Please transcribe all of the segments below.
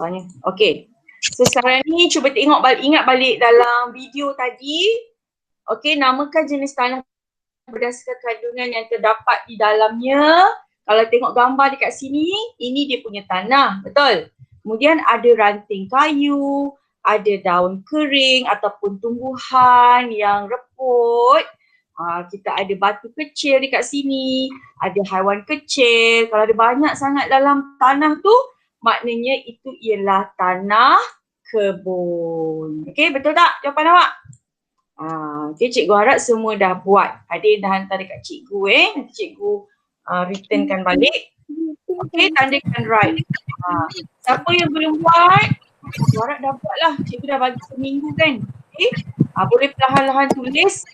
Soalnya. Okey. So sekarang ni cuba tengok ingat balik dalam video tadi. Okey, namakan jenis tanah berdasarkan kandungan yang terdapat di dalamnya. Kalau tengok gambar dekat sini, ini dia punya tanah, betul? Kemudian ada ranting kayu, ada daun kering ataupun tumbuhan yang reput. Kita ada batu kecil dekat sini, ada haiwan kecil. Kalau ada banyak sangat dalam tanah tu, maknanya itu ialah tanah kebun. Okey, betul tak jawapan awak? Okay, cikgu harap semua dah buat. Ada dah hantar dekat cikgu nanti cikgu returnkan balik. Okey, tandakan right. Siapa yang belum buat, cikgu harap dah buat lah. Cikgu dah bagi seminggu kan. Okey, boleh perlahan-lahan tulis.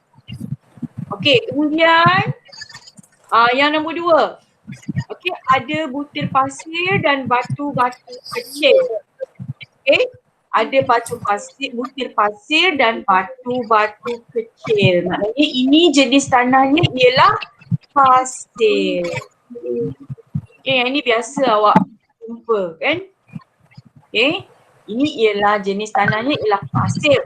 Okey, kemudian yang nombor 2. Okey, ada butir pasir dan batu-batu kecil. Okey, ada butir pasir dan batu-batu kecil. Maknanya ini jenis tanahnya ialah pasir. Okey, yang ini biasa awak jumpa kan. Okey, ini ialah jenis tanahnya ialah pasir.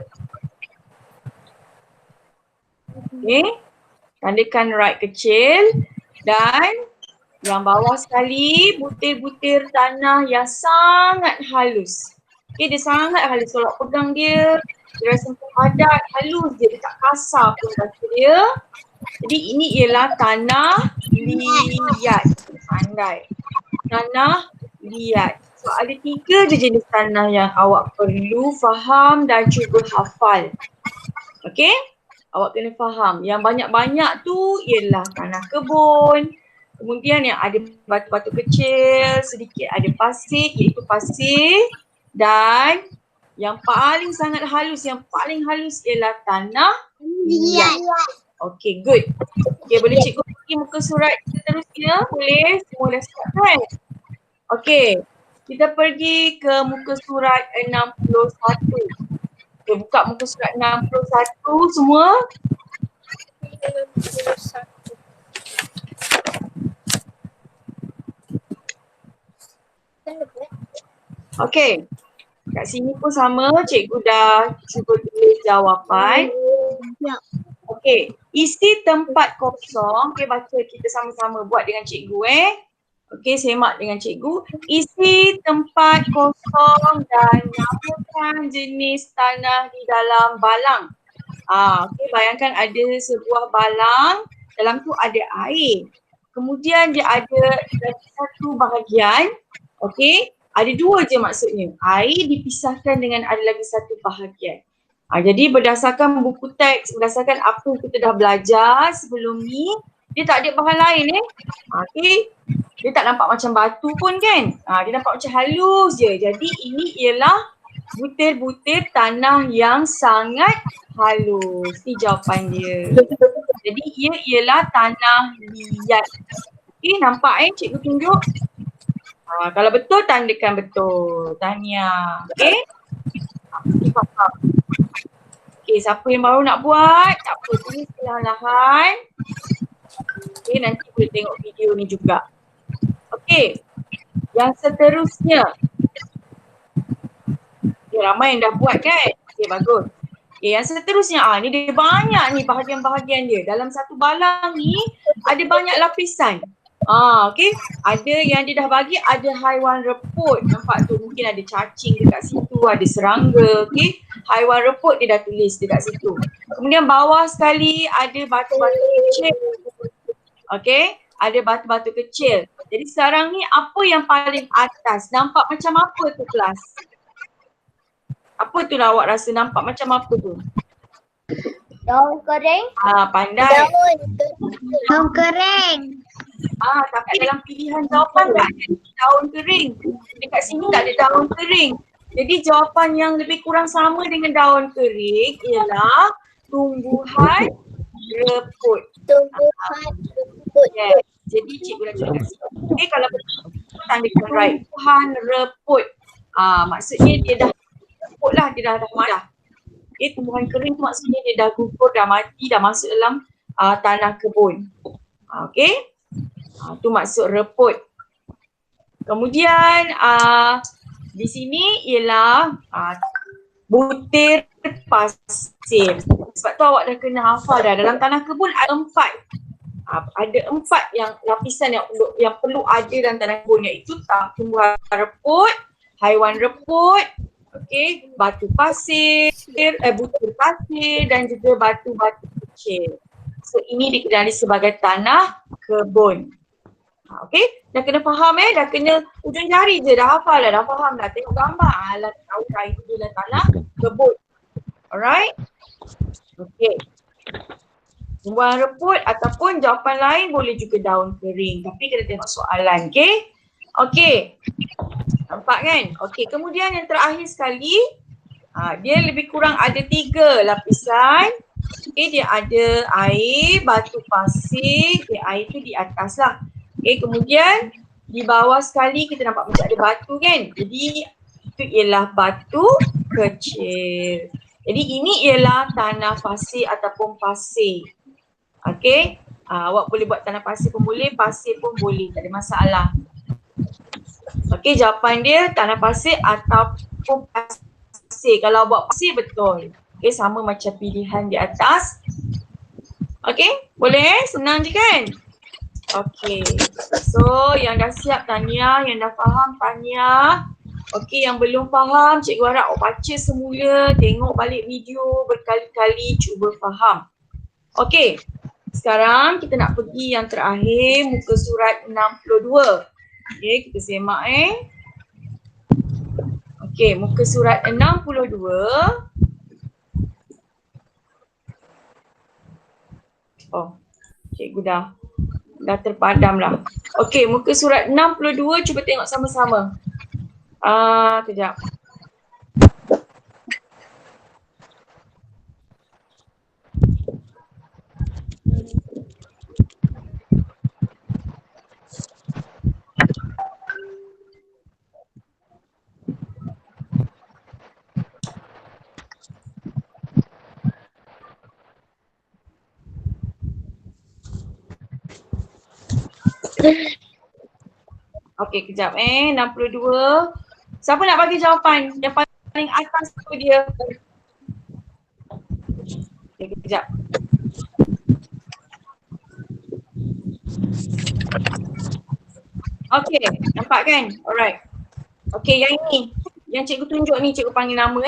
Okey, tandakan right kecil dan yang bawah sekali butir-butir tanah yang sangat halus. Okay, dia sangat halus. Kalau pegang dia, dia rasa padat, halus dia tak kasar pun rasa dia. Jadi ini ialah tanah liat. Pandai. Tanah liat. So ada 3 je jenis tanah yang awak perlu faham dan cuba hafal. Okay? Awak kena faham. Yang banyak-banyak tu ialah tanah kebun. Kemudian yang ada batu-batu kecil, sedikit ada pasir, iaitu pasir. Dan yang paling sangat halus, yang paling halus ialah tanah liat. Okay, good. Okay, boleh cikgu pergi muka surat seterusnya? Boleh? Semua dah siap kan? Okay, kita pergi ke muka surat 61. Okay, buka muka surat 61 semua. Okay, kat sini pun sama, cikgu dah cuba tulis jawapan. Okay, isi tempat kosong. Okay, baca kita sama-sama buat dengan cikgu Okay, semak dengan cikgu. Isi tempat kosong dan namakan jenis tanah di dalam balang. Okay, bayangkan ada sebuah balang, dalam tu ada air. Kemudian dia ada satu bahagian, okay, ada 2 je maksudnya. Air dipisahkan dengan ada lagi satu bahagian. Jadi berdasarkan buku teks, berdasarkan apa yang kita dah belajar sebelum ni, dia tak ada bahan lain Okay. Dia tak nampak macam batu pun kan. Dia nampak macam halus je. Jadi ini ialah butir-butir tanah yang sangat halus. Ni jawapan dia. Jadi ia ialah tanah liat. Okay, nampak cikgu tunjuk? Kalau betul, tandakan betul. Tahniah. Okay? Faham. Okay, siapa yang baru nak buat? Tak apa, tulis perlahan-lahan. Okay, nanti boleh tengok video ni juga. Okay, yang seterusnya. Okay, ramai yang dah buat kan? Okay, bagus. Okay, yang seterusnya, ni dia banyak ni bahagian-bahagian dia. Dalam satu balang ni, ada banyak lapisan. Okay, ada yang dia dah bagi, ada haiwan reput. Nampak tu, mungkin ada cacing dekat situ, ada serangga. Okay, haiwan reput dia dah tulis dekat situ. Kemudian bawah sekali ada batu-batu kecil. Okay, ada batu-batu kecil. Jadi sekarang ni apa yang paling atas? Nampak macam apa tu kelas? Apa tu lah awak rasa nampak macam apa tu? Daun kering. Pandai. Daun kering. Tapi dalam pilihan jawapan tak ada daun kering. Dekat sini tak ada daun kering. Jadi jawapan yang lebih kurang sama dengan daun kering ialah tumbuhan reput. Tumbuhan reput. Yes. Jadi cikgu dah cakap kat sini. Okay, kalau betul tandakan right. Tumbuhan reput. Maksudnya dia dah reput lah, dia dah marah. Okay, tumbuhan kering tu maksudnya dia dah gugur, dah mati, dah masuk dalam tanah kebun. Okay. Tu maksud reput. Kemudian Di sini ialah butir pasir. Sebab tu awak dah kena hafal dah. Dalam tanah kebun ada 4. Ada 4 yang lapisan yang perlu ada dalam tanah kebun, iaitu tumbuhan reput, haiwan reput, okey, batu pasir, butir pasir dan juga batu-batu kecil. So ini dikenali sebagai tanah kebun. Okey, dah kena faham dah kena ujung jari je dah hafal dah faham dah. Tengok gambar, alah tahu dah itu dia tanah kebun. Alright? Okey. Tumbuhan reput ataupun jawapan lain boleh juga daun kering, tapi kena tengok soalan, okey? Okey. Nampak kan? Okey, kemudian yang terakhir sekali, dia lebih kurang ada 3 lapisan. Okey, dia ada air, batu pasir, air tu di atas lah. Okey, kemudian di bawah sekali kita nampak macam ada batu kan? Jadi itu ialah batu kecil. Jadi ini ialah tanah pasir ataupun pasir. Okey, awak boleh buat tanah pasir pun boleh, pasir pun boleh, tak ada masalah. Okey, jawapan dia tanah pasir ataupun pasir. Kalau buat pasir betul. Okey, sama macam pilihan di atas. Okey, boleh? Senang je kan? Okey, so yang dah siap tanya, yang dah faham tanya. Okey, yang belum faham, cikgu harap awak baca semula, tengok balik video berkali-kali, cuba faham. Okey, sekarang kita nak pergi yang terakhir, muka surat 62. Okey, kita semak Okey, muka surat 62. Oh, cikgu dah terpadam lah. Okey, muka surat 62 cuba tengok sama-sama. Kejap. Okey, kejap 62. Siapa nak bagi jawapan? Yang paling atas tu dia. Okey, kejap. Okey, nampak kan? Alright. Okey, yang ini. Yang cikgu tunjuk ni, cikgu panggil nama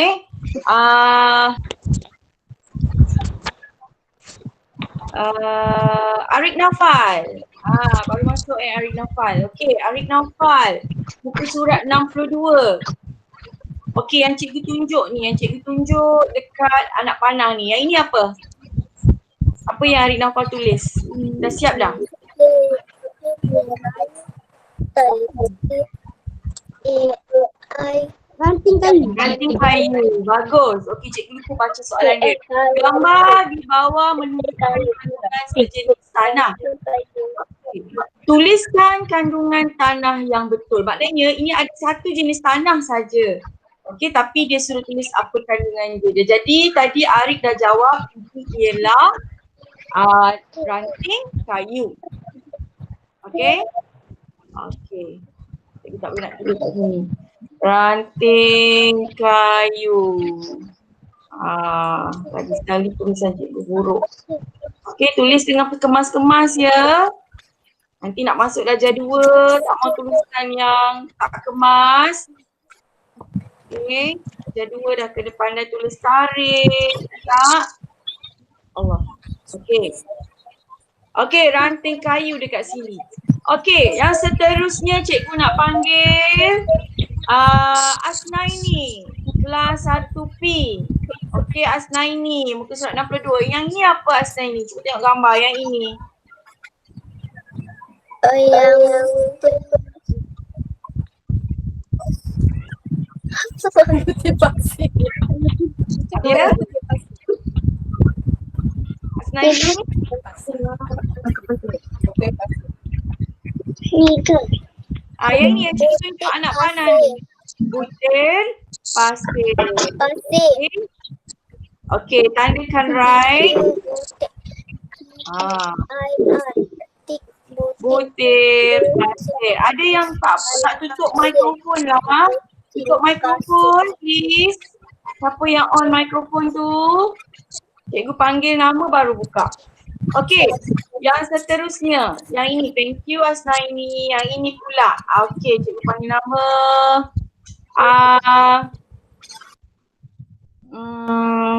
Arik Naufal. Baru masuk Arik Naufal. Okey, Arik Naufal. Muka surat 62. Okey, yang cikgu tunjuk ni, yang cikgu tunjuk dekat anak panah ni. Yang ini apa? Apa yang Arik Naufal tulis? Dah siap dah? Ranting kayu. Ranting kayu. Bagus. Okey, cikgu lupa baca soalan dia. Gambar di bawah menunjukkan kandungan sejenis tanah. Tuliskan kandungan tanah yang betul. Maknanya ini ada satu jenis tanah saja. Okey, tapi dia suruh tulis apa kandungan dia. Jadi tadi Arik dah jawab ini ialah ranting kayu. Okey. Okey. Kita tak boleh nak tulis kat sini. Ranting kayu. Lagi sekali tulisan cikgu buruk. Okey, tulis dengan kemas-kemas ya. Nanti nak masuk darjah 2, tak mau tulisan yang tak kemas. Okey, darjah 2 dah kena pandai tulis tarik. Tak? Allah. Okey. Okey, ranting kayu dekat sini. Okey, yang seterusnya cikgu nak panggil Asnaini, kelas 1P. Okey, Asnaini, muka surat 62. Yang ni apa Asnaini? Cuba tengok gambar yang ini. Yang Ya? Asnaini? ni ke? Yang ni yang cikgu tunjuk anak panah ni. Butir pasir. Pasir. Okey, tandakan right. Butir pasir. Ada yang tak tutup mikrofon lah. Tutup mikrofon please. Siapa yang on mikrofon tu? Cikgu panggil nama baru buka. Okey, yang seterusnya. Yang ini, thank you Asnaini. Yang ini pula. Okey, cikgu panggil nama.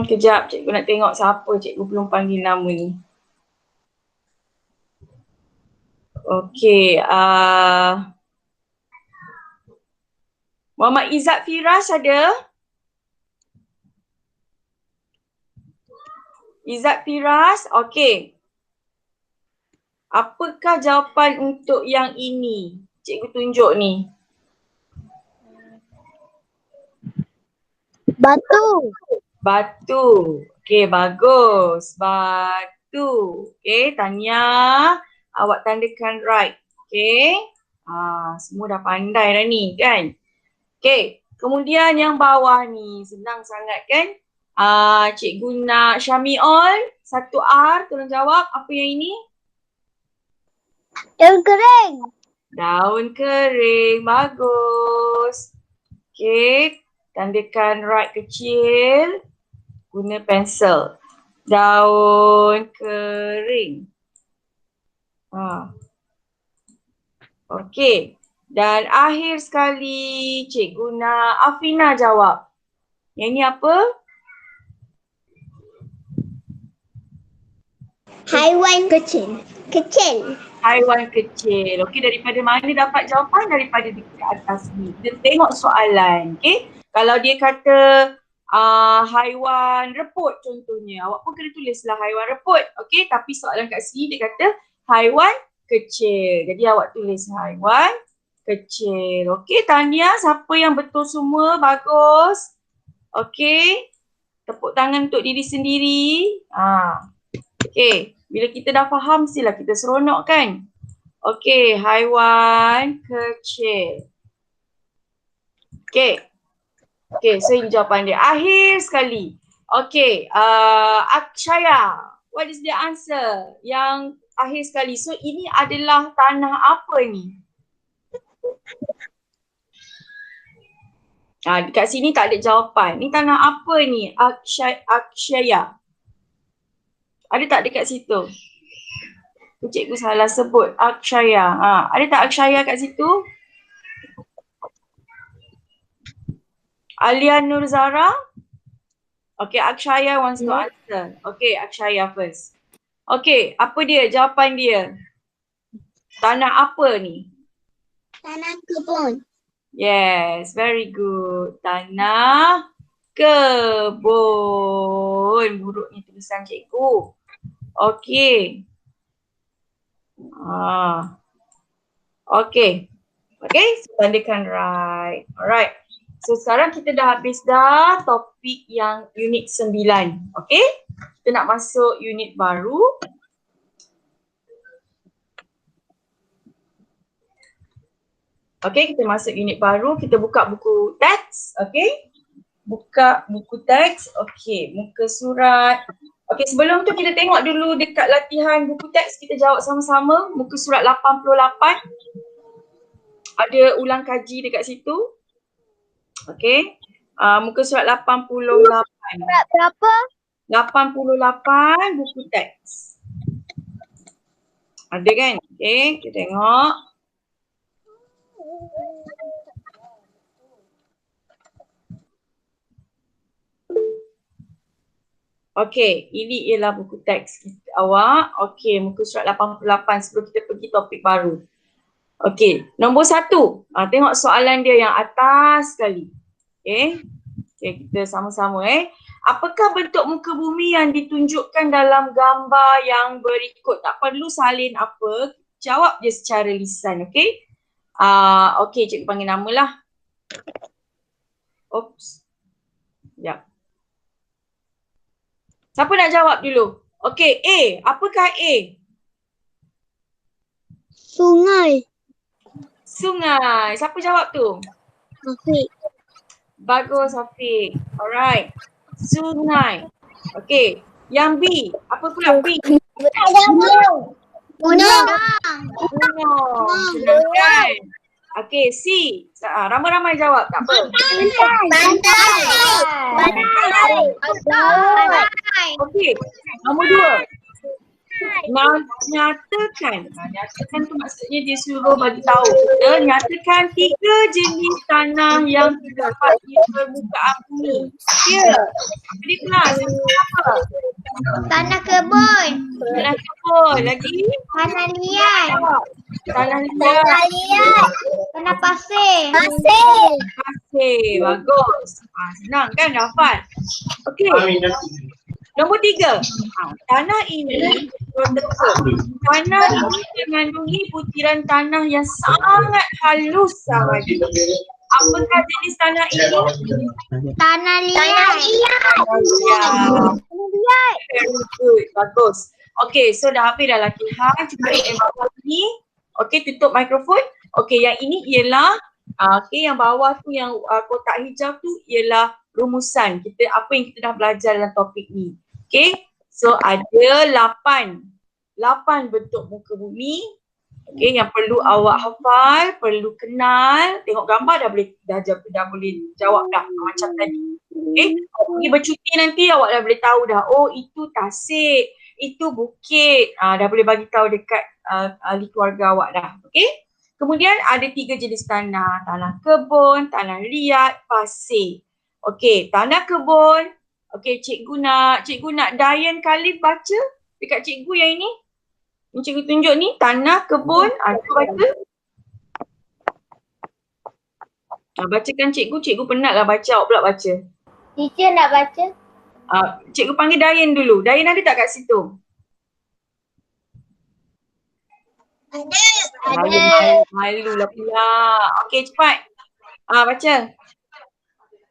Kejap, cikgu nak tengok siapa cikgu belum panggil nama ni. Okey, Muhammad Izzat Firas ada? Izzat Firas, okey. Apakah jawapan untuk yang ini? Cikgu tunjuk ni. Batu. Batu. Okey, bagus. Batu. Okey, Tania. Awak tandakan right. Okey. Semua dah pandai dah ni kan? Okey, kemudian yang bawah ni. Senang sangat kan? Cikgu nak Syamiol. 1R, tolong jawab. Apa yang ini? Daun kering. Daun kering. Bagus. Okey. Tandakan right kecil, guna pensel. Daun kering. Okey. Dan akhir sekali, cikgu nak Afina jawab. Yang ni apa? Haiwan kecil. Kecil. Haiwan kecil. Okey, daripada mana dapat jawapan? Daripada dekat atas ni. Kita tengok soalan. Okey. Kalau dia kata haiwan reput contohnya, awak pun kena tulislah haiwan reput. Okey, tapi soalan kat sini dia kata haiwan kecil. Jadi awak tulis haiwan kecil. Okey, Tania, siapa yang betul semua? Bagus. Okey. Tepuk tangan untuk diri sendiri. Okey, bila kita dah faham mestilah kita seronok kan? Okey, haiwan kecil. Okey. Okey, so ini jawapan dia. Akhir sekali. Okey, Akshaya. What is the answer? Yang akhir sekali. So ini adalah tanah apa ni? Dekat sini tak ada jawapan. Ni tanah apa ni? Akshaya. Ada tak dekat situ? Cikgu salah sebut. Akshaya. Ada tak Akshaya kat situ? Alia Nurzara? Okay, Akshaya wants to answer. Okay, Akshaya first. Okay, apa dia? Jawapan dia. Tanah apa ni? Tanah kebun. Yes, very good. Tanah kebun. Buruknya tulisan cikgu. Okay. Okay. Okay, so tandakan right. Alright. So sekarang kita dah habis dah topik yang unit 9. Okay? Kita nak masuk unit baru. Okay, kita masuk unit baru. Kita buka buku teks. Okay? Buka buku teks. Okay, muka surat. Okay, sebelum tu kita tengok dulu dekat latihan buku teks. Kita jawab sama-sama. Muka surat 88. Ada ulang kaji dekat situ. Okay. Muka surat 88. Surat berapa? 88 buku teks. Ada kan? Okay, kita tengok. Okay, ini ialah buku teks awak. Okay, muka surat 88 sebelum kita pergi topik baru. Okay, nombor 1. Tengok soalan dia yang atas sekali. Okay, kita sama-sama Apakah bentuk muka bumi yang ditunjukkan dalam gambar yang berikut? Tak perlu salin apa, jawab je secara lisan, okay? Okay, cikgu panggil nama lah. Oops. Sekejap. Siapa nak jawab dulu? Okay, A. Apakah A? Sungai. Sungai. Siapa jawab tu? Afiq. Bagus, Afiq. Alright. Sungai. Okay. Yang B. Apa pula B? Gunung. Gunung. Senang kan? Okey, C. Ramai-ramai jawab, tak apa. Okey, nombor 2. Nyatakan. Nyatakan tu maksudnya dia suruh bagi tahu kita nyatakan 3 jenis tanah yang terdapat di permukaan bumi. Ya. Jadi kelas apa? Tanah kebun. Tanah kebun. Lagi? Tanah liat. Tanah liat. Tanah pasir. Pasir. Bagus. Senang kan hafal? Okey. Nombor 3. Tanah ini tanah ini mengandungi butiran tanah yang sangat halus sangat. Apakah jenis tanah ini? Tanah liat. Very good. Bagus. Okey, so dah habis dah latihan. Cuba yang bawah ni. Okey, tutup mikrofon. Okey, yang ini ialah okey, yang bawah tu yang kotak hijau tu ialah rumusan kita apa yang kita dah belajar dalam topik ni. Okey, so ada 8 bentuk muka bumi. Okey, yang perlu awak hafal, perlu kenal, tengok gambar dah boleh jawab dah macam tadi. Okey, pergi bercuti nanti awak dah boleh tahu dah, oh itu tasik, itu bukit. Dah boleh bagi tahu dekat ahli keluarga awak dah. Okey. Kemudian ada 3 jenis tanah, tanah kebun, tanah liat, pasir. Okey, tanah kebun. Okey, cikgu nak Dayan Khalif baca dekat cikgu yang ini. Yang cikgu tunjuk ni, tanah kebun. Cikgu baca. Bacakan cikgu penatlah baca, awak pula baca. Teacher nak baca? Cikgu panggil Dayan dulu. Dayan ada tak kat situ? Ada. Malu lah pula. Okey, cepat. Baca.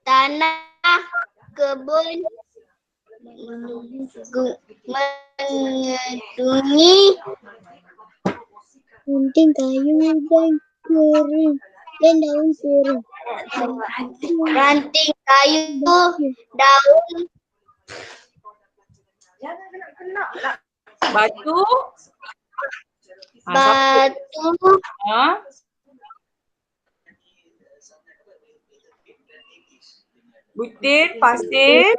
Tanah kebun mengandungi ranting kayu dan kering dan daun kering. Ranting kayu, daun Batu. batu, Butir, pasir.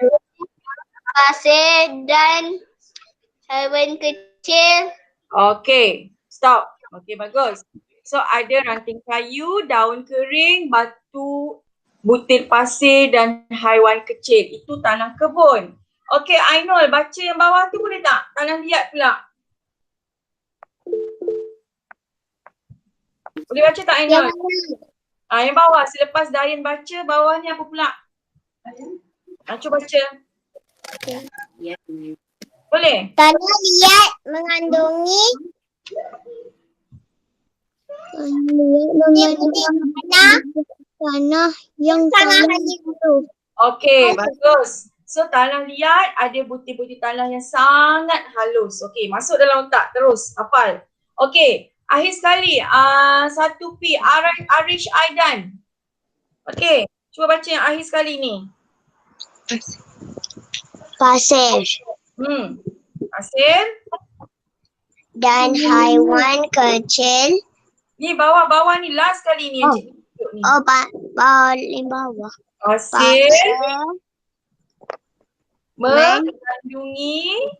pasir dan haiwan kecil. Okey, stop. Okey, bagus. So ada ranting kayu, daun kering, batu, butir pasir dan haiwan kecil. Itu tanah kebun. Okey, Ainul baca yang bawah tu boleh tak? Tanah liat pula. Boleh baca tak Ainul? Yang bawah, selepas Dayan baca, bawah ni apa pula? Cuba baca. Boleh? Tanah liat mengandungi tanah yang sangat halus. Okey, bagus. So tanah liat ada butir-butir tanah yang sangat halus. Okey, masuk dalam otak terus hafal. Okey, akhir sekali 1P Arish Aidan. Okey, cuba baca yang akhir sekali ni. Pasir Pasir dan haiwan kecil. ni bawah ni last kali ni yang cikgu tunjuk ni. Paling bawah. Pasir mengandungi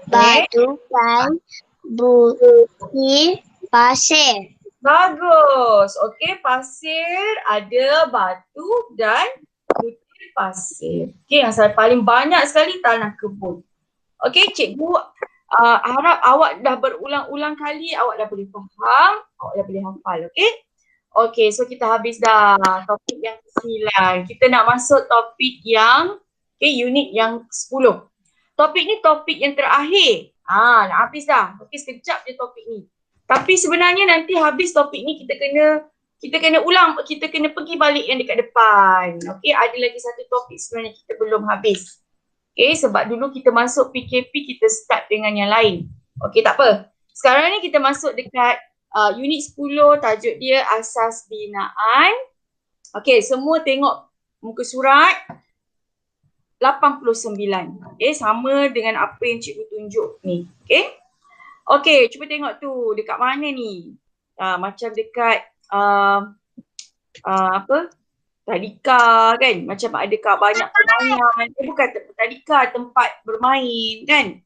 batu dan butir pasir. Bagus. Okey, pasir ada batu dan butir pasir. Okey, yang paling banyak sekali tanah kebun. Okey, cikgu harap awak dah berulang-ulang kali awak dah boleh faham, awak dah boleh hafal. Okey? Okey, so kita habis dah topik yang ke-9. Kita nak masuk topik yang unit yang 10. Topik ni topik yang terakhir. Nak habis dah. Okey, sekejap je topik ni. Tapi sebenarnya nanti habis topik ni kita kena ulang, kita kena pergi balik yang dekat depan. Okey, ada lagi satu topik sebenarnya kita belum habis. Okey, sebab dulu kita masuk PKP kita start dengan yang lain. Okey, tak apa. Sekarang ni kita masuk dekat unit 10, tajuk dia asas binaan. Okey, semua tengok muka surat 89. Okey, sama dengan apa yang cikgu tunjuk ni. Okey. Okey, cuba tengok tu dekat mana ni? Macam dekat apa? Tadika kan? Macam ada banyak permainan. Bukan tadika, tempat bermain kan?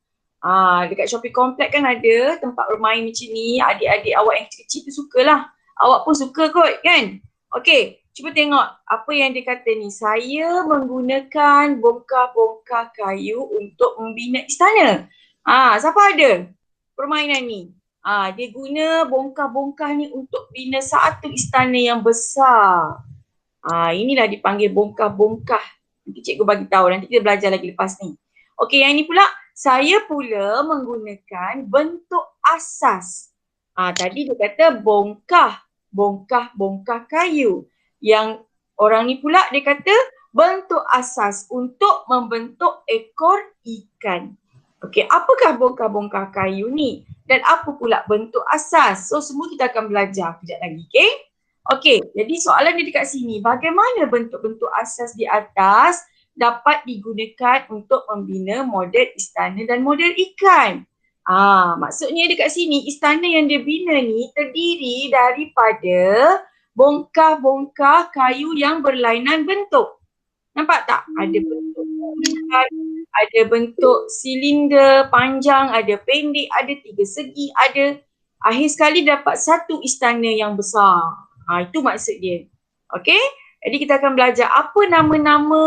Dekat shopping complex kan ada tempat bermain macam ni. Adik-adik awak yang kecil-kecil tu sukalah. Awak pun suka kot kan? Okey, cuba tengok apa yang dia kata ni. Saya menggunakan bongkah-bongkah kayu untuk membina istana. Siapa ada permainan ni? Dia guna bongkah-bongkah ni untuk bina satu istana yang besar. Inilah dipanggil bongkah-bongkah. Nanti cikgu bagi tahu, nanti kita belajar lagi lepas ni. Okey, yang ini pula, saya pula menggunakan bentuk asas. Tadi dia kata bongkah, bongkah kayu. Yang orang ni pula dia kata bentuk asas untuk membentuk ekor ikan. Okey, apakah bongkah-bongkah kayu ni? Dan apa pula bentuk asas? So, semua kita akan belajar kejap lagi, okey? Okey, jadi soalan dia dekat sini, bagaimana bentuk-bentuk asas di atas dapat digunakan untuk membina model istana dan model ikan? Maksudnya dekat sini, istana yang dia bina ni terdiri daripada bongkah-bongkah kayu yang berlainan bentuk. Nampak tak? Ada bentuk bulat, ada bentuk silinder, panjang, ada pendek, ada tiga segi, ada akhir sekali dapat satu istana yang besar. Itu maksud dia. Okey? Jadi kita akan belajar apa nama-nama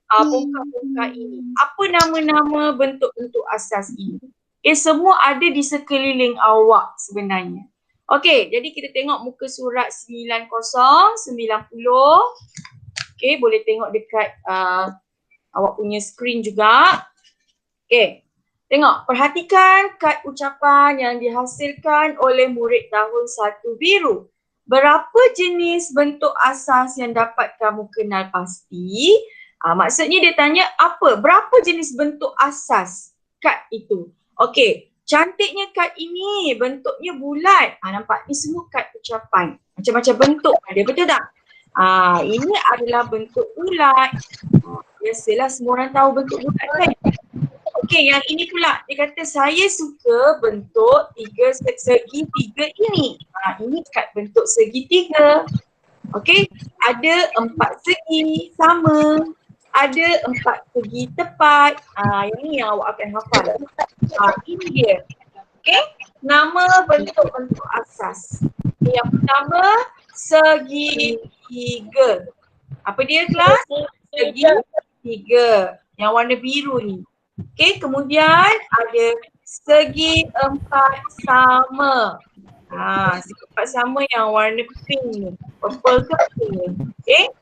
bongkah-bongkah ini. Apa nama-nama bentuk-bentuk asas ini. Semua ada di sekeliling awak sebenarnya. Okey, jadi kita tengok muka surat 90, 90. Okey, boleh tengok dekat awak punya skrin juga. Okey, tengok. Perhatikan kad ucapan yang dihasilkan oleh murid tahun 1 biru. Berapa jenis bentuk asas yang dapat kamu kenal pasti? Maksudnya dia tanya berapa jenis bentuk asas kad itu. Okey, cantiknya kad ini bentuknya bulat. Nampak? Ni semua kad ucapan. Macam-macam bentuk ada, betul tak? Ini adalah bentuk bulat. Biasalah semua orang tahu bentuk bulat kan? Okey, yang ini pula dia kata saya suka bentuk segi tiga ini. Ini kad bentuk segitiga. Okey, ada 4 segi sama. Ada 4 segi tepat. Yang ni yang awak akan hafal. Ini dia. Okey, nama bentuk-bentuk asas. Yang pertama, segitiga. Apa dia kelas? Segitiga. Yang warna biru ni. Okey, kemudian ada segi empat sama. Segi empat sama yang warna pink ni. Purple ke pink ni. Okey.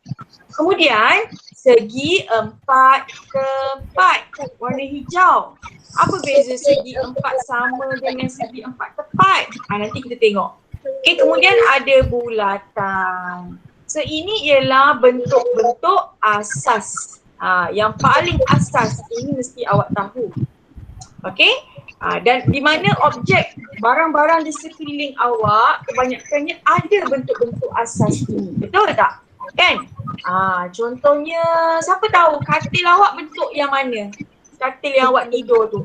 Kemudian segi empat tepat warna hijau. Apa beza segi empat sama dengan segi empat tepat? Nanti kita tengok. Okey, kemudian ada bulatan. So ini ialah bentuk-bentuk asas. Yang paling asas ini mesti awak tahu. Okey? Dan di mana objek barang-barang di sekeliling awak kebanyakannya ada bentuk-bentuk asas ini. Betul tak? Kan? Contohnya siapa tahu katil awak bentuk yang mana? Katil yang awak tidur tu.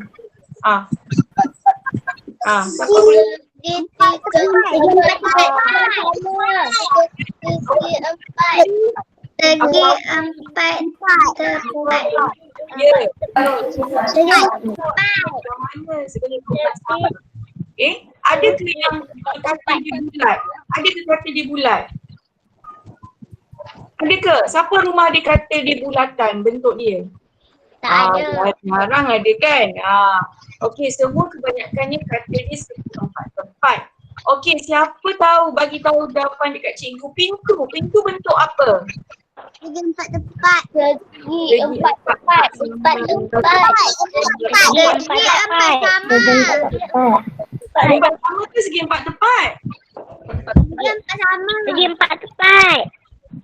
Siapa boleh? Segi empat tepat. Ya. Segi empat. Ada ke yang kata dia bulat? Ada ke kata dia bulat? Ada ke? Siapa rumah dia kata dia bulatan bentuk dia? Tak ada. Jarang ada kan? Okey, semua kebanyakannya kata dia segi empat tepat. Okey, siapa tahu bagi tahu jawapan dekat cikgu? Pintu bentuk apa? Segi empat tepat. Segi empat tepat. Empat tepat. Segi empat sama. Segi empat sama ke segi empat tepat? Segi empat sama. Segi empat tepat.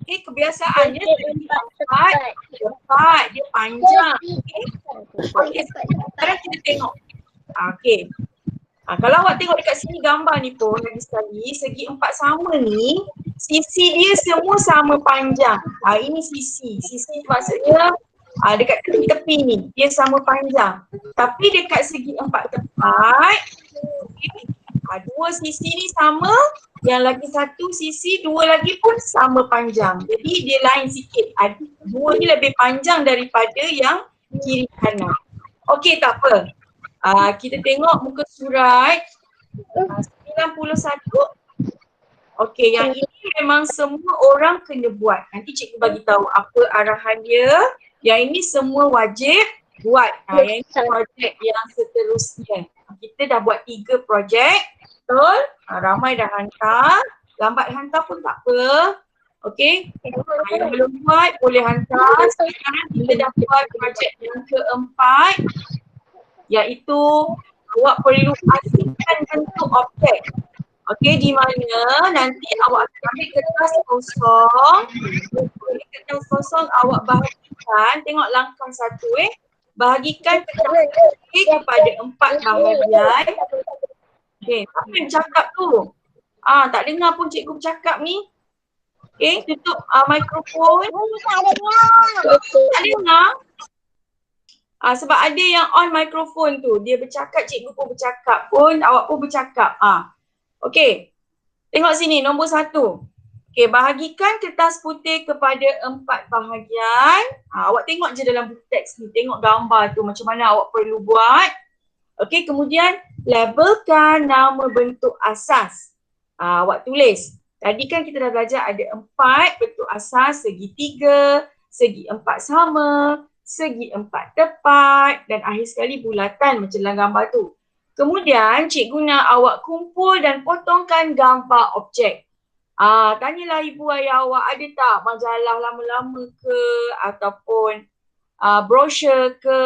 Okey, kebiasaannya segi empat tepat. Dia panjang. Okey, sekarang kita tengok. Okey. Kalau awak tengok dekat sini gambar ni pun lagi sekali, segi empat sama ni, sisi dia semua sama panjang. Ini sisi. Sisi maksudnya dekat tepi-tepi ni, dia sama panjang. Tapi dekat segi empat tepat, Okay. Dua sisi ni sama, yang lagi satu sisi dua lagi pun sama panjang. Jadi dia lain sikit. Dua ni lebih panjang daripada yang kiri kanan. Okey, tak apa. Kita tengok muka surat 91. Okey, yang ini memang semua orang kena buat. Nanti cikgu bagi tahu apa arahan dia. Yang ini semua wajib buat. Yang ini projek yang seterusnya. Kita dah buat 3 projek. Betul? Ramai dah hantar. Lambat hantar pun tak apa. Okey. Yang belum buat boleh hantar. Sekarang kita dah buat projek yang keempat. Iaitu awak perlu asingkan bentuk objek. Okey, di mana nanti awak akan ambil kertas kosong. Kertas kosong awak bahagikan. Tengok langkah 1 bahagikan kertas kepada 4 bahagian. Okey, apa yang cakap tu? Tak dengar pun cikgu bercakap ni. Okey, tutup mikrofon. Tak dengar. Sebab ada yang on mikrofon tu. Dia bercakap, cikgu pun bercakap pun, awak pun bercakap. Okey, tengok sini nombor 1. Okey, bahagikan kertas putih kepada 4 bahagian. Awak tengok je dalam buku teks ni, tengok gambar tu macam mana awak perlu buat. Okey, kemudian labelkan nama bentuk asas. Awak tulis. Tadi kan kita dah belajar ada 4 bentuk asas, segitiga, segi 4 sama, segi 4 tepat dan akhir sekali bulatan macam dalam gambar tu. Kemudian cikgu nak awak kumpul dan potongkan gambar objek. Tanyalah ibu ayah awak ada tak majalah lama-lama ke ataupun brosur ke,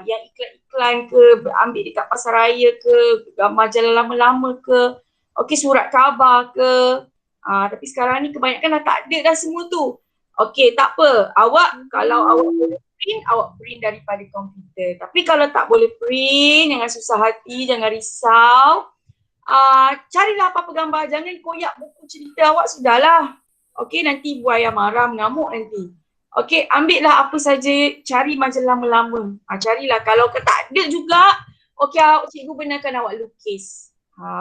yang iklan-iklan ke, ambil dekat pasaraya ke, majalah lama-lama ke, okey surat khabar ke. Tapi sekarang ni kebanyakan dah tak ada dah semua tu. Okey, tak apa. Awak kalau awak boleh print, awak print daripada komputer. Tapi kalau tak boleh print, jangan susah hati, jangan risau. Carilah apa-apa gambar, jangan koyak buku cerita awak sudahlah. Okey, nanti ibu ayah marah, mengamuk nanti. Okey, ambil lah apa saja, cari majalah lama-lama. Carilah, kalau tak ada juga, okey, cikgu benarkan awak lukis.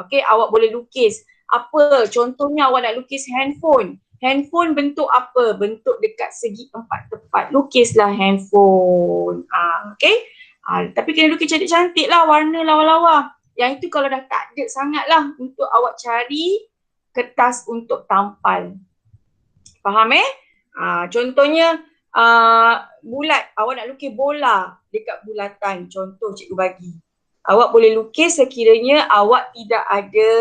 Okey, awak boleh lukis. Apa? Contohnya awak nak lukis handphone. Handphone bentuk apa? Bentuk dekat segi 4 tepat. Lukislah handphone. Okey. Tapi kena lukis cantik-cantik lah, warna lawa-lawa. Yang itu kalau dah tak ada sangat lah untuk awak cari kertas untuk tampal. Faham contohnya bulat. Awak nak lukis bola dekat bulatan. Contoh cikgu bagi. Awak boleh lukis sekiranya awak tidak ada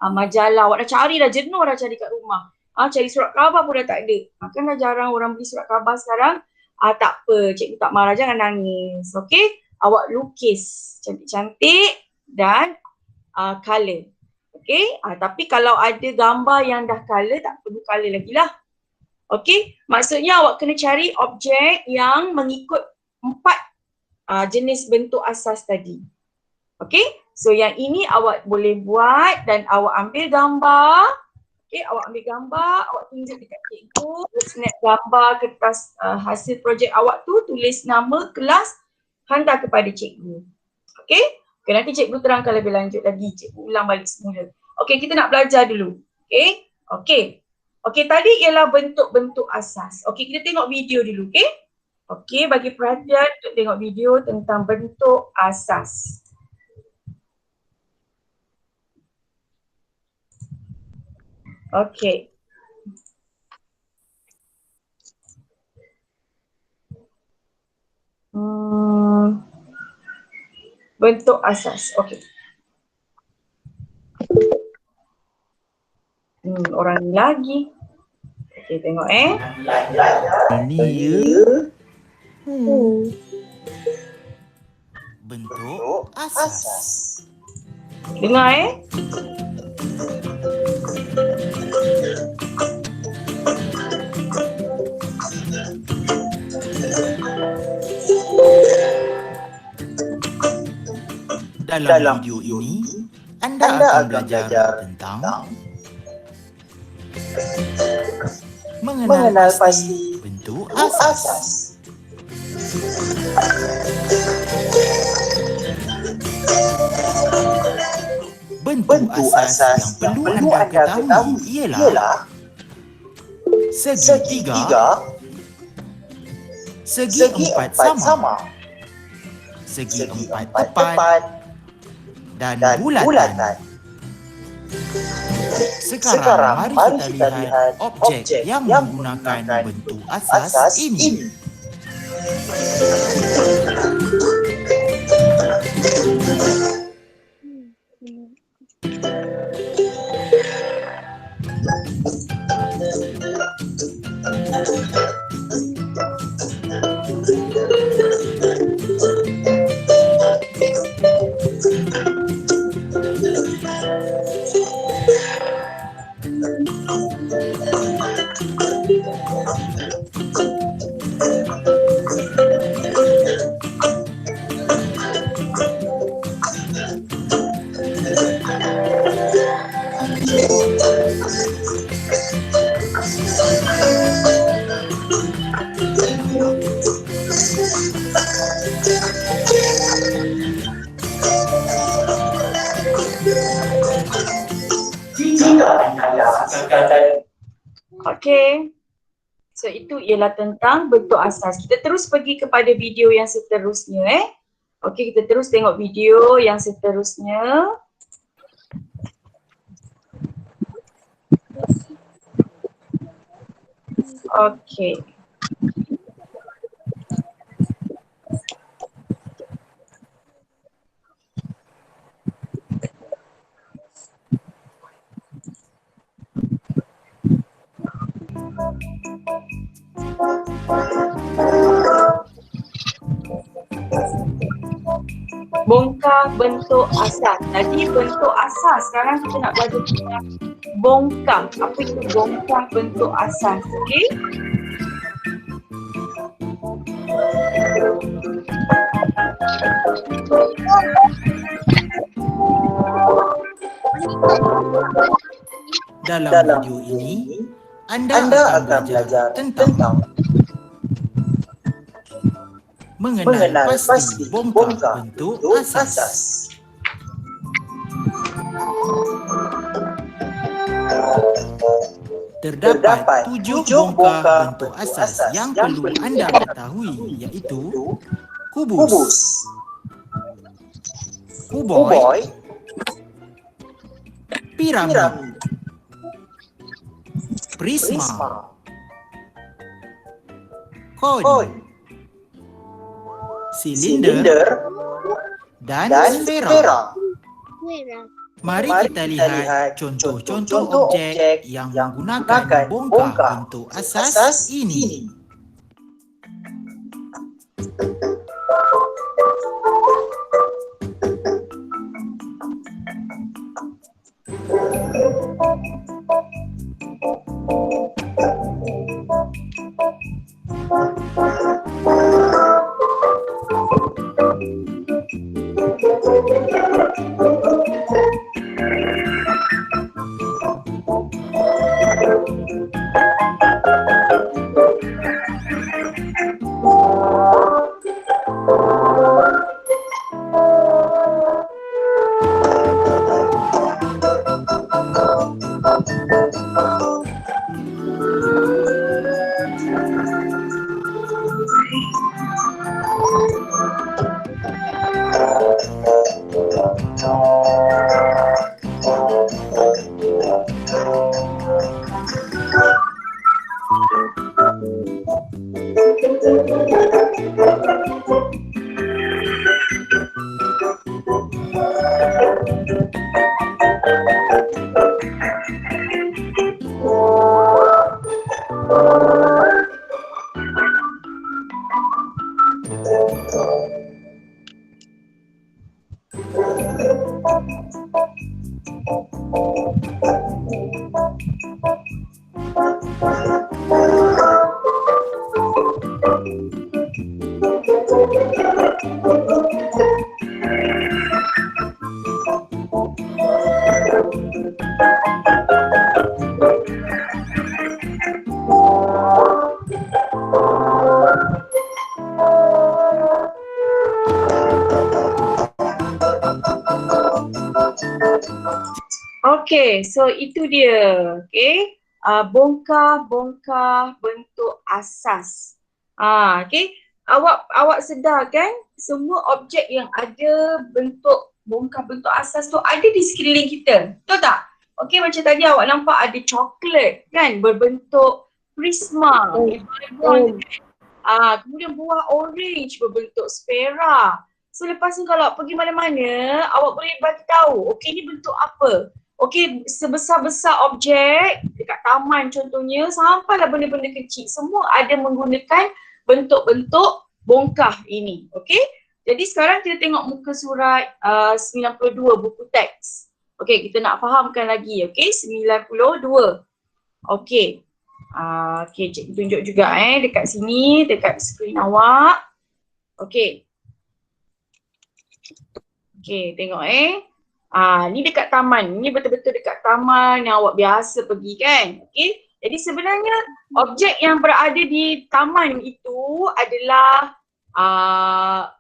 majalah. Awak dah cari dah, jenuh dah cari kat rumah. Cari surat khabar pun dah tak ada. Kan dah jarang orang beli surat khabar sekarang. Tak apa, cikgu tak marah, jangan nangis. Okey, awak lukis cantik-cantik dan colour. Okey, tapi kalau ada gambar yang dah colour, tak perlu colour lagi lah. Okey, maksudnya awak kena cari objek yang mengikut 4 jenis bentuk asas tadi. Okey, so yang ini awak boleh buat dan awak ambil gambar. Okey, awak ambil gambar, awak tunjuk dekat cikgu, snap gambar kertas hasil projek awak tu, tulis nama, kelas, hantar kepada cikgu. Okey, nanti cikgu terangkan lebih lanjut lagi, cikgu ulang balik semula. Okey, kita nak belajar dulu. Okey, tadi ialah bentuk-bentuk asas. Okey, kita tengok video dulu, okey? Okey, bagi perhatian untuk tengok video tentang bentuk asas. Okey. Bentuk asas. Okey. Orang ni lagi. Okey, tengok Ini ya. Bentuk asas. Dengar Dalam video ini, Anda akan belajar tentang mengenal pasti bentuk asas. bentuk asas yang perlu anda ketahui ialah segi 3, segi 4 sama, segi 4 tepat dan bulatan. Sekarang mari kita lihat objek yang menggunakan bentuk asas ini. Okey. So itu ialah tentang bentuk asas. Kita terus pergi kepada video yang seterusnya Okey, kita terus tengok video yang seterusnya. Okey. Bongkar bentuk asas. Tadi bentuk asas. Sekarang kita nak belajar tentang bongkar. Apa itu bongkar bentuk asas? Okey. Dalam video ini, anda akan belajar tentang mengenal pasti bongkar bentuk asas. Terdapat 7 bongkar bentuk asas yang perlu anda ketahui, iaitu kubus, kuboid, piramid, prisma, kon, silinder, dan sfera. Mari kita lihat contoh-contoh objek yang menggunakan bongkar bentuk asas ini. Okay, so itu dia. Okay. Bongkar bentuk asas. Okay. Awak sedar kan semua objek yang ada bentuk bongkar bentuk asas tu ada di sekeliling kita. Betul tak? Okay, macam tadi awak nampak ada coklat kan berbentuk prisma. Kemudian buah orange berbentuk sfera. So lepas ni kalau pergi mana-mana, awak boleh bagi tahu, okey ni bentuk apa? Okey, sebesar-besar objek dekat taman contohnya, sampailah benda-benda kecil, semua ada menggunakan bentuk-bentuk bongkar ini. Okey? Jadi sekarang kita tengok muka surat 92 buku teks. Okey, kita nak fahamkan lagi. Okey, 92. Okey. Okey, cikgu tunjuk juga dekat sini, dekat skrin awak. Okey. Okey, tengok ni dekat taman. Ni betul-betul dekat taman yang awak biasa pergi kan. Okey. Jadi sebenarnya objek yang berada di taman itu adalah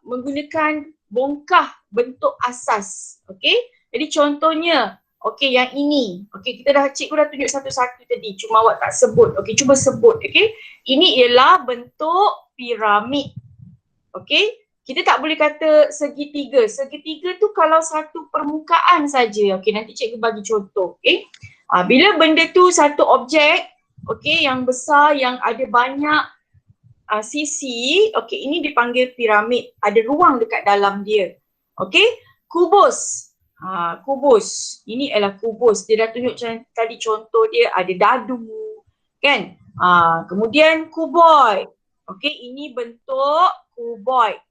menggunakan bongkar bentuk asas. Okey. Jadi contohnya, okey yang ini. Okey, cikgu dah tunjuk satu-satu tadi. Cuma awak tak sebut. Okey, cuba sebut. Okey. Ini ialah bentuk piramid. Okey. Kita tak boleh kata segitiga. Segitiga tu kalau satu permukaan saja. Okey, nanti cikgu bagi contoh. Okey. Bila benda tu satu objek, okey, yang besar, yang ada banyak sisi, okey, ini dipanggil piramid. Ada ruang dekat dalam dia. Okey. Kubus. Kubus. Ini adalah kubus. Dia dah tunjuk tadi contoh dia ada dadu. Kan? Kemudian kuboid. Okey, ini bentuk kuboid.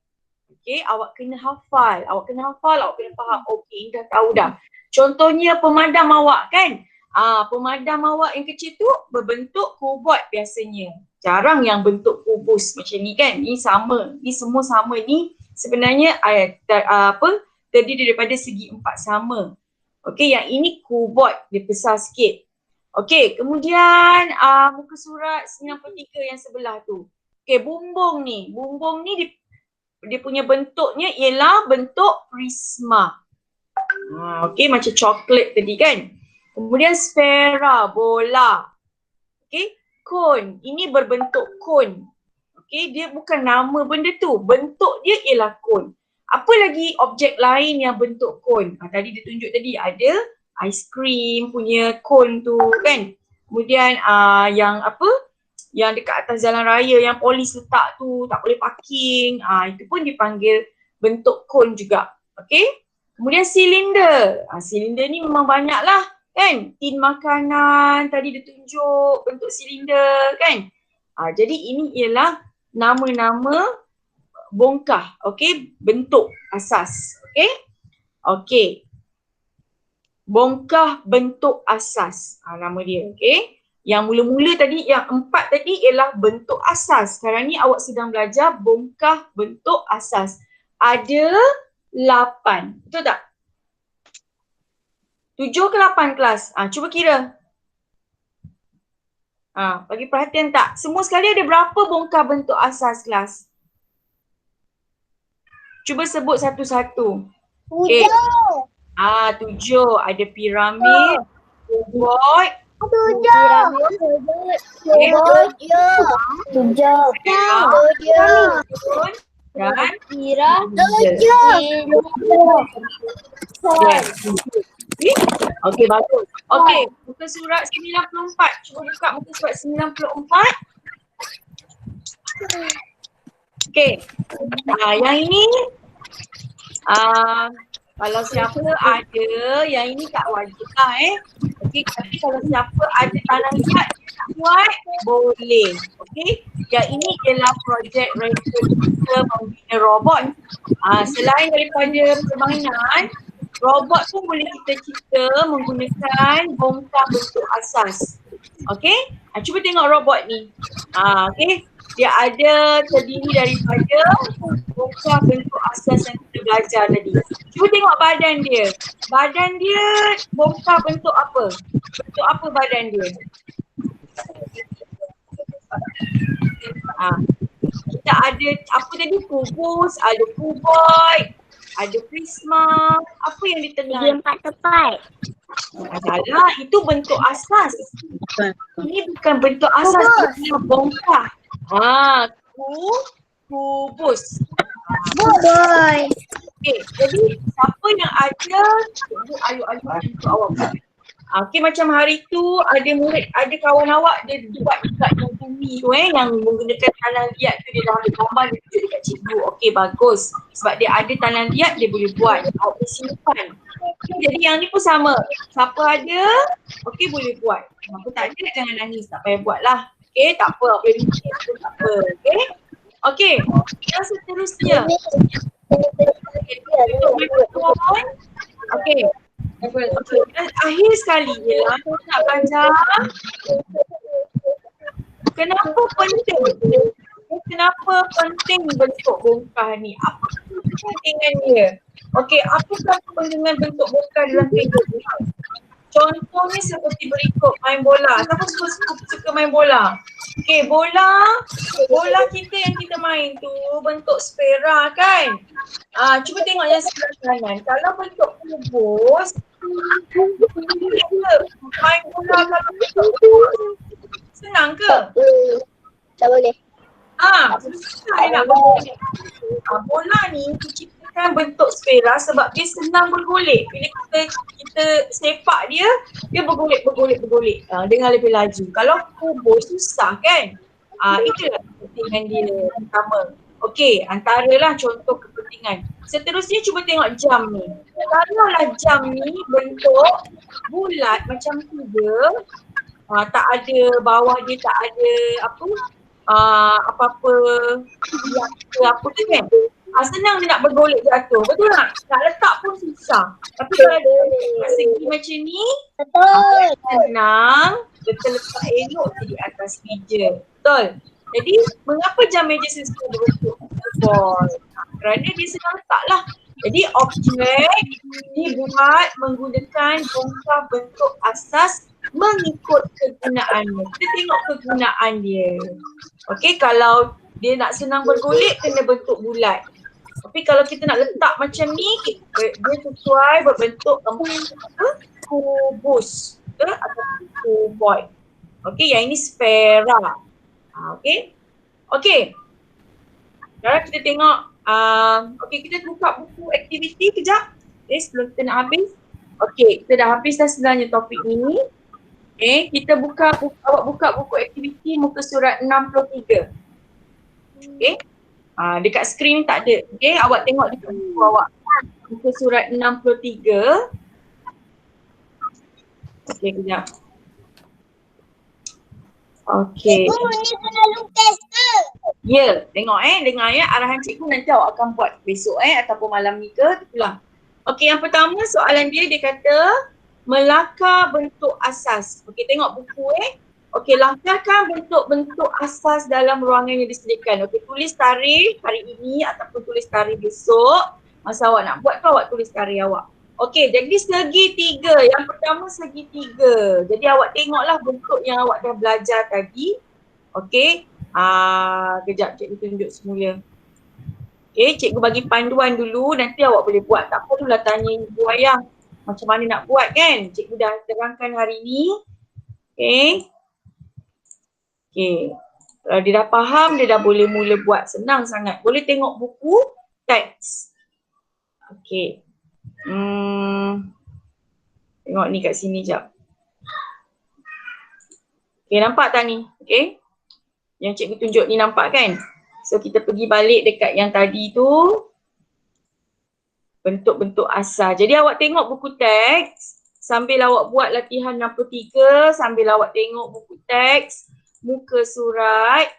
Okey, awak kena hafal. Awak kena faham. Okey, dah tahu dah. Contohnya pemadam awak kan? Pemadam awak yang kecil tu berbentuk kuboid biasanya. Jarang yang bentuk kubus macam ni kan? Ni sama. Ni semua sama. Ni sebenarnya terdiri daripada segi empat sama. Okey, yang ini kuboid. Dia besar sikit. Okey, kemudian muka surat 93 yang sebelah tu. Okey, bumbung ni. Bumbung ni dia punya bentuknya ialah bentuk prisma. Okey, macam coklat tadi kan. Kemudian sfera, bola. Okey, kon. Ini berbentuk kon. Okey, dia bukan nama benda tu. Bentuk dia ialah kon. Apa lagi objek lain yang bentuk kon? Tadi dia tunjuk tadi ada aiskrim punya kon tu kan. Kemudian yang apa? Yang dekat atas jalan raya yang polis letak tu tak boleh parking. Itu pun dipanggil bentuk kon juga. Okey. Kemudian silinder. Silinder ni memang banyak lah kan. Tin makanan tadi dia tunjuk bentuk silinder kan. Jadi ini ialah nama-nama bongkar. Okey. Bentuk asas. Okey. Okey. Bongkar bentuk asas. Nama dia. Okey. Yang mula-mula tadi, yang 4 tadi ialah bentuk asas. Sekarang ni awak sedang belajar bongkar bentuk asas. Ada 8. Betul tak? 7 ke 8 kelas? Cuba kira. Bagi perhatian tak? Semua sekali ada berapa bongkar bentuk asas kelas? Cuba sebut satu-satu. 7. Okay. 7. Ada piramid, kuboid. 7. Dan okey, bagus. Okey, muka surat 94. Cuba buka muka surat 94. Okey. Yang ini kalau siapa ada, yang ini tak wajib lah Okey, tapi kalau siapa ada tanah liat dia nak buat, boleh. Okey, yang ini ialah projek research kita membina robot. Selain daripada permainan, robot pun boleh kita cipta menggunakan bongkar bentuk asas. Okey, cuba tengok robot ni. Okey, dia ada terdiri daripada bongkar bentuk asas yang kita belajar tadi. Cuba tengok badan dia. Badan dia bongkar bentuk apa? Bentuk apa badan dia? Kita ada apa tadi? Kubus, ada kuboid, ada prisma. Apa yang di tengah? Segi empat tepat. Salah, itu bentuk asas. Ini bukan bentuk asas, ini bongkar. Kubus. Boy. Okey, jadi siapa yang ada, ayu-ayu untuk awak. Okey, macam hari tu ada murid, ada kawan awak dia buat dekat yang bumi tu yang menggunakan tanah liat tu, dia dah ambil gambar dia tunjuk dekat cikgu. Okey, bagus. Sebab dia ada tanah liat, dia boleh buat. Awak boleh simpan. Jadi yang ni pun sama. Siapa ada, okey boleh buat. Siapa tak ada, jangan nangis. Tak payah buat lah. Okey, tak apa. Boleh bikin pun tak apa. Okey. Okey, yang seterusnya. Okey. Akhir sekali ialah nak belajar kenapa penting bentuk bongkar ni. Apa kepentingan dia? Okey, apakah kepentingan bentuk bongkar dalam kehidupan? Contohnya seperti berikut, main bola. Siapa suka main bola? Okey, bola kita yang kita main tu bentuk sfera kan? Cuba tengok yang sebelah kanan. Kalau bentuk kubus, main bola kalau bentuk kubus, senang ke? Tak boleh. Susah nak bergolek. Bola ni diciptakan bentuk sfera sebab dia senang bergolek. Bila kita sepak dia bergolek. Dengan lebih laju. Kalau kubus susah kan? Itulah kepentingan dia pertama. Okey, antaralah contoh kepentingan. Seterusnya cuba tengok jam ni. Kalaulah jam ni bentuk bulat macam tiga, tak ada bawah dia, tak ada apa-apa apa tu kan. Senang dia nak bergolek jatuh. Betul tak? Nak letak pun susah. Tapi kalau ada segi macam ni, senang, kita letak elok di atas meja. Betul? Jadi, mengapa jam meja sesuai berbentuk ball? Kerana dia senang letak lah. Jadi, objek dibuat menggunakan bongkar bentuk asas mengikut kegunaannya. Kita tengok kegunaan dia. Okey, kalau dia nak senang bergolek, kena bentuk bulat. Tapi kalau kita nak letak macam ni, dia sesuai berbentuk kubus atau kuboid. Okey, yang ini sfera. Okey. Sekarang kita tengok, okey, kita buka buku aktiviti kejap. Okay, sebelum kita nak habis. Okey, kita dah habis dah sebenarnya topik ni. Okay, kita awak buka buku aktiviti muka surat 63. Okay, dekat skrin tak ada. Okay, awak tengok dekat buku awak. Muka surat 63. Okay, kejap. Okay. Cikgu ni kena lukis ke? Ya, tengok dengar arahan cikgu nanti awak akan buat besok ataupun malam ni ke, itulah. Okey, yang pertama soalan dia kata melakar bentuk asas. Okey, tengok buku Okey, lakarkan bentuk-bentuk asas dalam ruangan yang disediakan. Okey, tulis tarikh hari ini ataupun tulis tarikh besok. Masa awak nak buat tu awak tulis tarikh awak. Okey, jadi segitiga. Yang pertama segitiga. Jadi awak tengoklah bentuk yang awak dah belajar tadi. Okey. Kejap cikgu tunjuk semula. Okey, cikgu bagi panduan dulu, nanti awak boleh buat. Tak perlulah tanya ibu ayah macam mana nak buat kan. Cikgu dah terangkan hari ni. Okey. Okey. Kalau dia dah faham, dia dah boleh mula buat. Senang sangat. Boleh tengok buku teks. Okey. Tengok ni kat sini jap. Okey, nampak tak ni? Okey. Yang cikgu tunjuk ni nampak kan? So kita pergi balik dekat yang tadi tu. Bentuk-bentuk asal. Jadi awak tengok buku teks sambil awak buat latihan 63, sambil awak tengok buku teks, muka surat.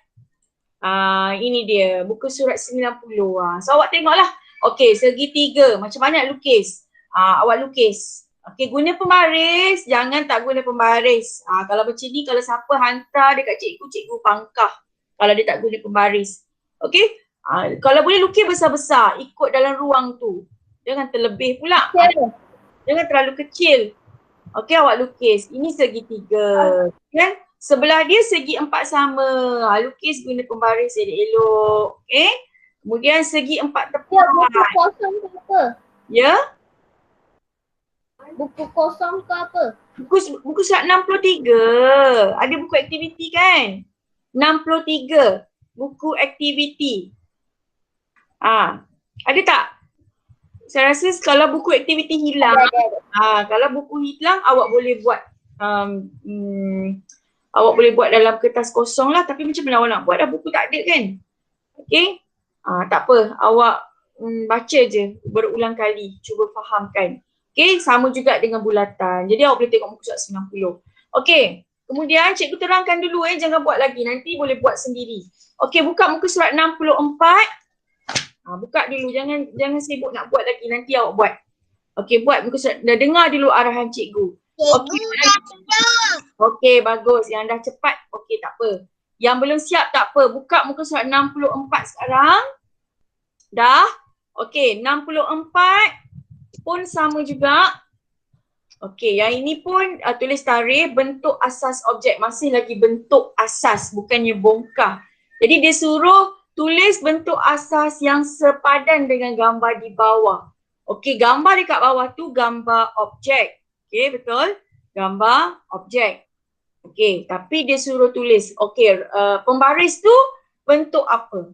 Ini dia, muka surat 90. So awak tengoklah. Okey, segitiga. Macam mana nak lukis? Awak lukis. Okey, guna pembaris. Jangan tak guna pembaris. Kalau macam ni, kalau siapa hantar dekat cikgu, cikgu pangkah. Kalau dia tak guna pembaris. Okey? Kalau boleh lukis besar-besar, ikut dalam ruang tu. Jangan terlebih pula. Jangan terlalu kecil. Okey, awak lukis. Ini segitiga. Kan? Sebelah dia segi empat sama. Lukis guna pembaris elok-elok. Okey? Kemudian segi empat tepat. Kosong ke apa? Ya? Buku kosong ke apa? Buku surat 63. Ada buku aktiviti kan? 63. Buku aktiviti. Ada tak? Saya rasa kalau buku aktiviti hilang, kalau buku hilang awak boleh buat awak boleh buat dalam kertas kosong lah, tapi macam mana awak nak buat dah buku tak ada kan? Okay? Tak apa, awak baca je berulang kali, cuba fahamkan. Okay, sama juga dengan bulatan. Jadi awak boleh tengok muka surat 90. Okay, kemudian cikgu terangkan dulu jangan buat lagi, nanti boleh buat sendiri. Okay, buka muka surat 64. Buka dulu, jangan sibuk nak buat lagi, nanti awak buat. Okay, buat muka surat, dah dengar dulu arahan cikgu. Okay, bagus. Yang dah cepat, okay tak apa. Yang belum siap tak apa, buka muka surat 64 sekarang. Dah? Okay, 64 pun sama juga. Okay, yang ini pun tulis tarikh, bentuk asas objek. Masih lagi bentuk asas, bukannya bongkar. Jadi dia suruh tulis bentuk asas yang sepadan dengan gambar di bawah. Okay, gambar dekat bawah tu gambar objek. Okay, betul? Gambar objek. Okay, tapi dia suruh tulis. Okay, pembaris tu bentuk apa?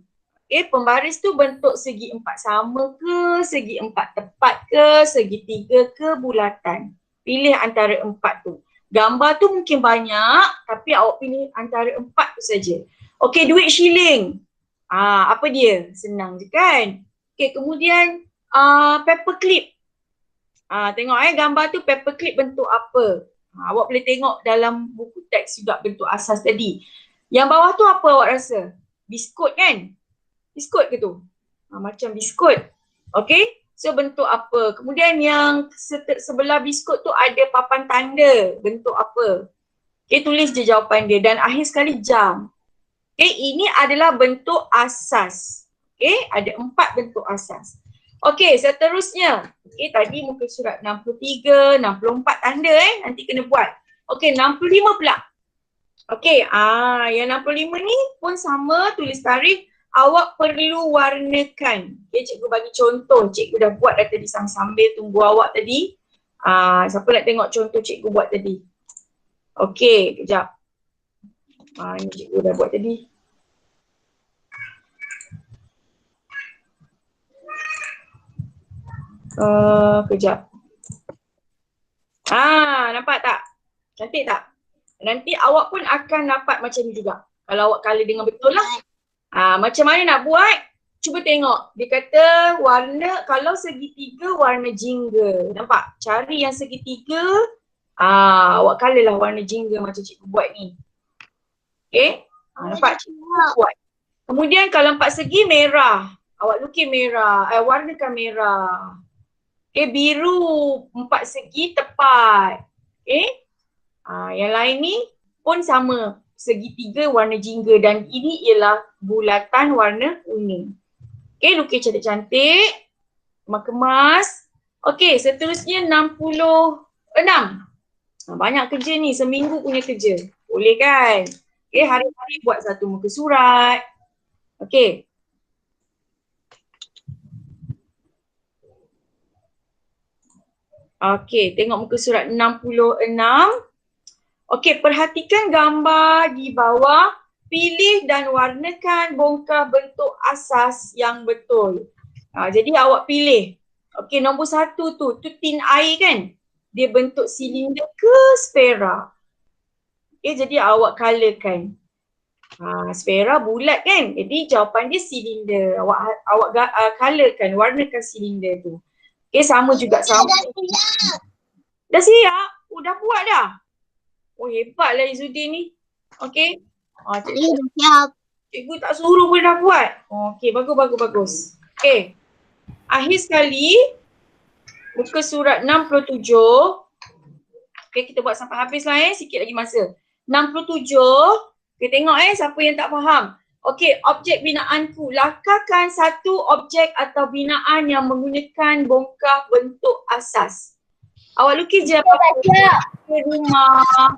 Okay, pembaris tu bentuk segi empat sama ke, segi empat tepat ke, segitiga ke, bulatan. Pilih antara empat tu. Gambar tu mungkin banyak, tapi awak pilih antara empat tu saja. Okay, duit shilling. Apa dia? Senang je kan? Okay, kemudian paperclip. Tengok gambar tu paperclip bentuk apa? Awak boleh tengok dalam buku teks juga bentuk asas tadi. Yang bawah tu apa awak rasa? Biskut kan? Biskut ke tu? Macam biskut. Okay? So bentuk apa? Kemudian yang sebelah biskut tu ada papan tanda. Bentuk apa? Okay, tulis je jawapan dia. Dan akhir sekali jam. Okay, ini adalah bentuk asas. Okay, ada 4 bentuk asas. Okay, seterusnya. Okay, tadi muka surat 63, 64 tanda nanti kena buat. Okay, 65 pula. Okay, yang 65 ni pun sama, tulis tarikh. Awak perlu warnakan. Okay, cikgu bagi contoh. Cikgu dah buat dah tadi sambil tunggu awak tadi. Siapa nak tengok contoh cikgu buat tadi? Okay, kejap. Ni cikgu dah buat tadi. Kejap. Nampak tak? Cantik tak? Nanti awak pun akan dapat macam ni juga. Kalau awak colour dengan betul lah. Macam mana nak buat? Cuba tengok. Dia kata warna, kalau segitiga warna jingga. Nampak? Cari yang segitiga. Awak colour lah warna jingga macam cikgu buat ni. Okay? Nampak? Cikgu buat. Kemudian kalau 4 segi merah. Awak lukis merah. Warnakan merah. Okay, biru 4 segi tepat. Okay? Yang lain ni pun sama. Segitiga warna jingga dan ini ialah bulatan warna kuning. Okay, lukis cantik-cantik. Kemas-kemas. Okay, seterusnya 66. Banyak kerja ni, seminggu punya kerja. Boleh kan? Okay, hari-hari buat satu muka surat. Okay. Okay, tengok muka surat 66. Okey, perhatikan gambar di bawah, pilih dan warnakan bongkar bentuk asas yang betul. Jadi awak pilih. Okey, nombor 1 tu tin air kan? Dia bentuk silinder ke sfera? Okey, jadi awak colourkan. Sfera bulat kan? Jadi jawapan dia silinder. Awak colourkan, warnakan silinder tu. Okey, sama juga sama. Dah siap? Dah buat dah? Oh, hebatlah Izzuddin ni. Okey. Cikgu dah siap. Cikgu tak suruh pun dah buat. Okey, bagus. Okey. Akhir sekali, muka surat 67. Okey, kita buat sampai habis lah sikit lagi masa. 67. Okey, tengok siapa yang tak faham. Okey, objek binaanku. Lakarkan satu objek atau binaan yang menggunakan bongkar bentuk asas. Awak lukis je apa-apa. Rumah.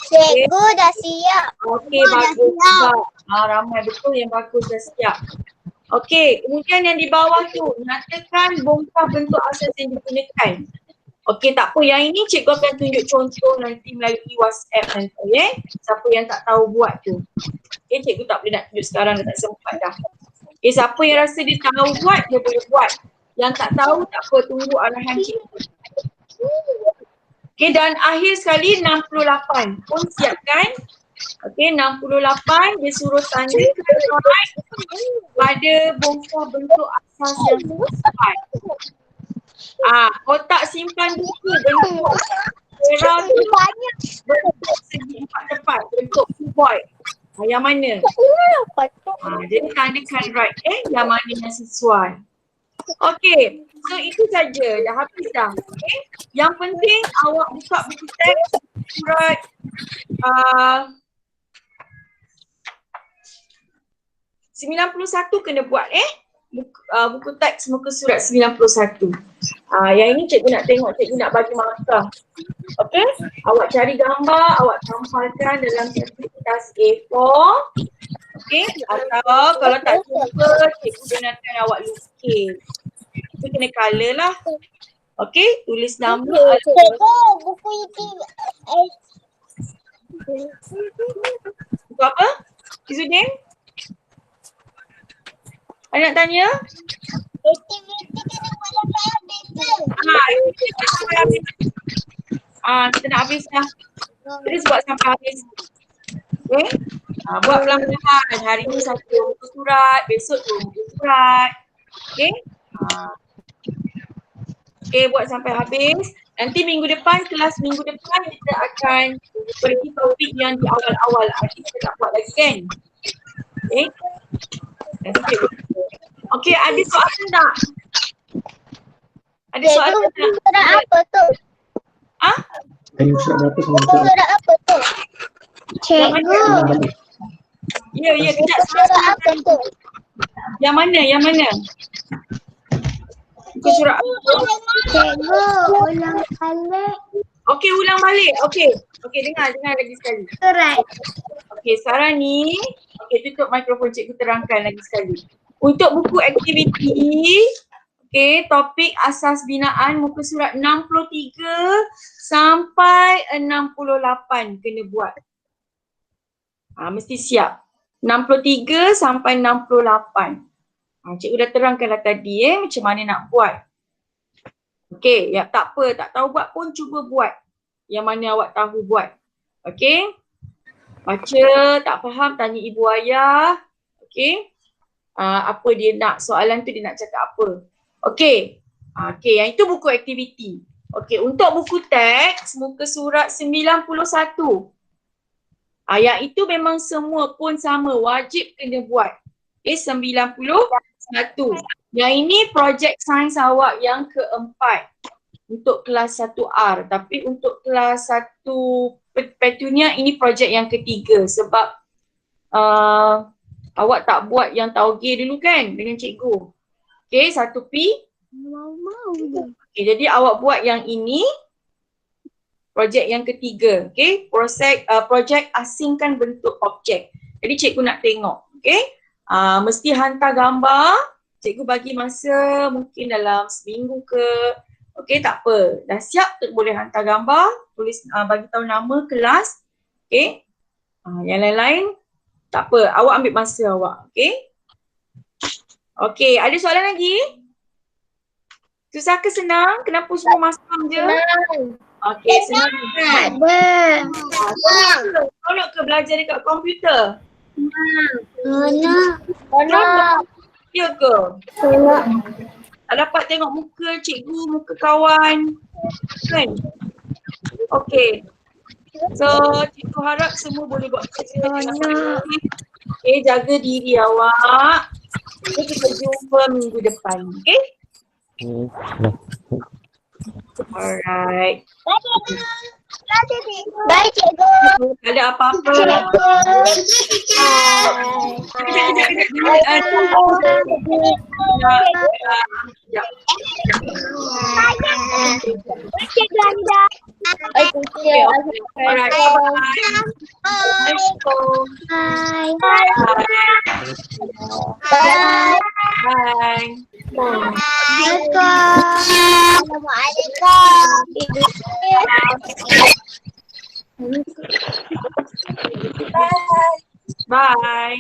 Cikgu dah siap. Okey, bagus juga. Ramai betul yang bagus dah siap. Okey, kemudian yang di bawah tu, nyatakan bongkar bentuk asas yang digunakan. Okey, tak apa. Yang ini cikgu akan tunjuk contoh nanti melalui WhatsApp nanti. Siapa yang tak tahu buat tu. Okey, cikgu tak boleh nak tunjuk sekarang, dah tak sempat dah. Okey, siapa yang rasa dia tahu buat, dia boleh buat. Yang tak tahu, tak apa, tunggu arahan cikgu. Okey, dan akhir sekali 68. Pun siapkan. Okey, 68 dia suruh tandakan right pada bongkah bentuk asas yang sesuai. Kotak simpan buku bentuk merah tu bentuk segi empat tepat, bentuk cuboid. Yang mana? Jadi tandakan right yang mana yang sesuai. Okey, so itu saja, dah habis dah. Okay? Yang penting awak buka buku teks surat 91 kena buat buku teks muka surat 91. Yang ini cikgu nak tengok, cikgu nak bagi markah. Okey, awak cari gambar, awak tampalkan dalam satu kertas A4. Okey, atau kalau tak jumpa, cikgu benarkan awak lukis. Itu kena colour lah. Okey, tulis nama. Cikgu, buku itu Buku apa? Izudin? Ada nak tanya? aktiviti kena buat sampai habis ke? Kita nak habis dah. Jadi buat sampai habis. Okay? Buat pelan-pelan. Hari ni satu muka surat, besok tu muka surat. Okay? Okay, buat sampai habis. Nanti minggu depan, kelas minggu depan kita akan pergi topik yang di awal-awal. Kita tak buat lagi kan? Okay? Okay, ada soalan tak? Ada soalan tak? Surat apa tu? Surat apa tu? Cikgu. Ya, kejap. Surat apa tu? Yang mana? Bukan surat apa? Cikgu, ulang balik. Okey, ulang balik. Okey, dengar lagi sekali. Surat. Okey, sekarang ni, tutup mikrofon cikgu terangkan lagi sekali. Untuk buku aktiviti, topik asas binaan muka surat 63 sampai 68 kena buat. Mesti siap. 63 sampai 68. Cikgu dah terangkan lah tadi macam mana nak buat. Okey, ya tak apa, tak tahu buat pun cuba buat. Yang mana awak tahu buat. Okey. Baca, tak faham, tanya ibu ayah. Okey. Apa dia nak, soalan tu dia nak cakap apa. Okey. Yang itu buku aktiviti. Okey, untuk buku teks muka surat 91. Yang itu memang semua pun sama, wajib kena buat. 91. Yang ini projek sains awak yang keempat untuk kelas 1R. Tapi untuk kelas 1 Petunia ini projek yang ketiga sebab awak tak buat yang tauge dulu kan dengan cikgu. Okey, 1P. Okey, jadi awak buat yang ini projek yang ketiga. Okey, projek asingkan bentuk objek. Jadi cikgu nak tengok. Okey, mesti hantar gambar. Cikgu bagi masa mungkin dalam seminggu ke. Okey, tak apa. Dah siap tu boleh hantar gambar, tulis bagi tahu nama, kelas. Okey. Yang lain-lain tak apa, awak ambil masa awak. Okey. Okey, ada soalan lagi? Susah ke senang? Kenapa semua masam je? Okey, senang kan? Tolong ke belajar dekat komputer? Mana? Ya ke? Tak dapat tengok muka cikgu, muka kawan. Kan? Okey. So, cikgu harap semua boleh buat kerja. Okey, jaga diri awak. Kita jumpa minggu depan. Okey? Alright. Bye cikgu. Ada apa-apa? Cikgu Anda. Alright. Bye. Bye. Bye. Assalamualaikum. Bye.